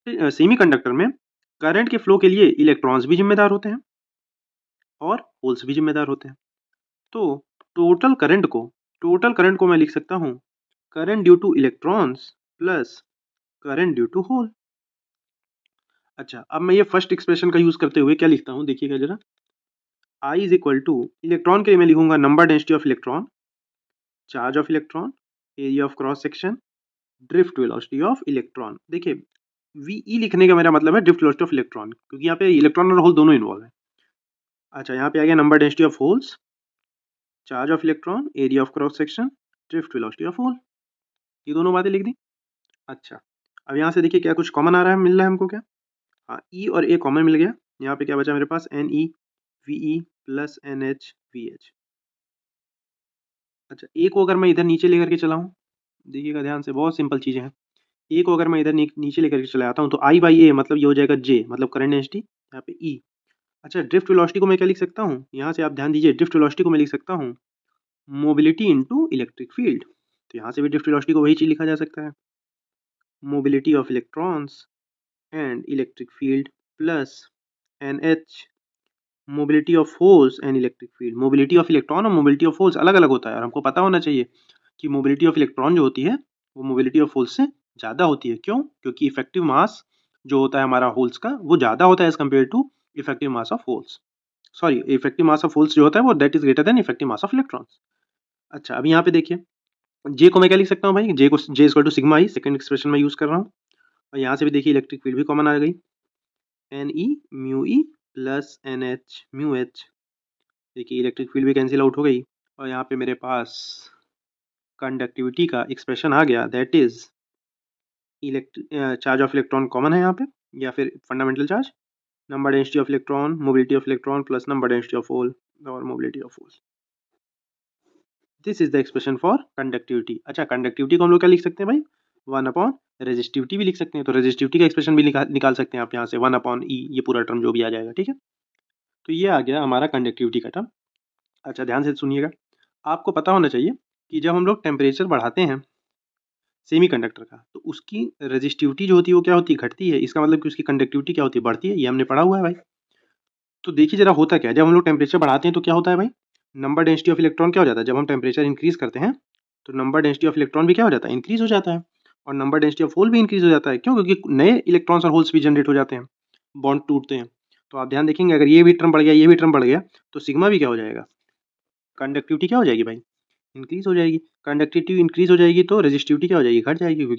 Semiconductor में current के flow के लिए इलेक्ट्रॉन्स भी जिम्मेदार होते हैं और होल्स भी जिम्मेदार होते हैं। तो टोटल करंट को मैं लिख सकता हूँ current due to electrons plus current due to hole. अच्छा, अब मैं ये फर्स्ट एक्सप्रेशन का यूज करते हुए क्या लिखता हूँ, देखिएगा जरा। I is equal two electron के लिए मैं लिखूंगा number density of electron, charge of electron, area of cross section, drift velocity of electron. देखिए वीई लिखने का मेरा मतलब है ड्रिफ्ट वेलोसिटी ऑफ इलेक्ट्रॉन, क्योंकि यहाँ पे इलेक्ट्रॉन और होल दोनों इन्वॉल्व है। अच्छा, यहाँ पे आ गया number density of holes, charge of electron, area of cross section, drift velocity of hole. ये दोनों बातें लिख दी। अच्छा, अब यहाँ से देखिए क्या कुछ कॉमन आ रहा है, मिल रहा है हमको क्या। हाँ, ई और ए कॉमन मिल गया। यहाँ पे क्या बचा मेरे पास, N E V E plus N H V H. अच्छा, ए को अगर मैं इधर नीचे लेकर के चला हूँ, देखिएगा ध्यान से, बहुत सिंपल चीज़ें हैं। ए को अगर मैं इधर नीचे लेकर के चला आता हूँ तो आई बाई ए मतलब ये हो जाएगा जे, मतलब करंट डेंसिटी, यहाँ पे ई। अच्छा, ड्रिफ्ट वेलोसिटी को मैं क्या लिख सकता हूँ, यहाँ से आप ध्यान दीजिए, ड्रिफ्ट वेलोसिटी को मैं लिख सकता हूँ मोबिलिटी इनटू इलेक्ट्रिक फील्ड। तो यहाँ से भी ड्रिफ्ट वेलोसिटी को वही चीज़ लिखा जा सकता है, mobility of electrons and electric field plus N H mobility of holes and electric field. Mobility of electron और मोबिलिटी ऑफ होल्स अलग अलग होता है, और हमको पता होना चाहिए कि मोबिलिटी ऑफ इलेक्ट्रॉन जो होती है वो मोबिलिटी ऑफ होल्स से ज़्यादा होती है। क्यों? क्योंकि इफेक्टिव मास जो होता है हमारा होल्स का वो ज़्यादा होता है as compare to effective mass of holes. Sorry, effective mass of holes जो होता है वो that is greater than effective mass of electrons. अच्छा, अब यहाँ पे देखिए, जे को मैं क्या लिख सकता हूँ भाई, जे को J equal to sigma E, second expression में यूज कर रहा हूँ। और यहाँ से भी देखिए इलेक्ट्रिक फील्ड भी कॉमन आ गई, N E mu E plus N H mu H. देखिए इलेक्ट्रिक फील्ड भी कैंसिल आउट हो गई, और यहाँ पे मेरे पास कंडक्टिविटी का एक्सप्रेशन आ गया, that is charge of electron common है यहाँ पे, या फिर fundamental charge, number density of electron, mobility of electron plus number density of hole और mobility of hole. This is the expression for conductivity. अच्छा, कंडक्टिविटी को हम लोग क्या लिख सकते हैं भाई, 1 अपॉन रेजिस्टिविटी भी लिख सकते हैं। तो रेजिस्टिविटी का एक्सप्रेशन भी निकाल सकते हैं आप यहाँ से, 1/E, ये पूरा टर्म जो भी आ जाएगा, ठीक है। तो ये आ गया हमारा कंडक्टिविटी का टर्म। अच्छा, ध्यान से सुनिएगा, आपको पता होना चाहिए कि जब हम लोग टेम्परेचर बढ़ाते हैं सेमीकंडक्टर का, तो उसकी रेजिस्टिविटी जो होती है वो क्या होती है, घटती है। इसका मतलब कि उसकी कंडक्टिविटी क्या होती है, बढ़ती है। ये हमने पढ़ा हुआ है भाई। तो देखिए जरा होता क्या है, जब हम लोग टेम्परेचर बढ़ाते हैं तो क्या होता है भाई, नंबर डेंसिटी ऑफ इलेक्ट्रॉन क्या हो जाता है, जब हम टेम्परेचर इंक्रीज करते हैं तो नंबर डेंसिटी ऑफ इलेक्ट्रॉन भी क्या हो जाता है, इंक्रीज हो जाता है। और नंबर डेंसिटी ऑफ होल भी इंक्रीज हो जाता है। क्यों? क्योंकि नए इलेक्ट्रॉन्स और होल्स भी जनरेट हो जाते हैं, बॉन्ड टूटते हैं। तो आप ध्यान देखेंगे, अगर ये भी टर्म बढ़ गया, ये भी टर्म बढ़ गया, तो सिग्मा भी क्या हो जाएगा, कंडक्टिविटी क्या हो जाएगी भाई, इंक्रीज हो जाएगी। कंडक्टिविटी इंक्रीज हो जाएगी तो रेजिस्टिविटी क्या हो जाएगी, घट जाएगी, क्योंकि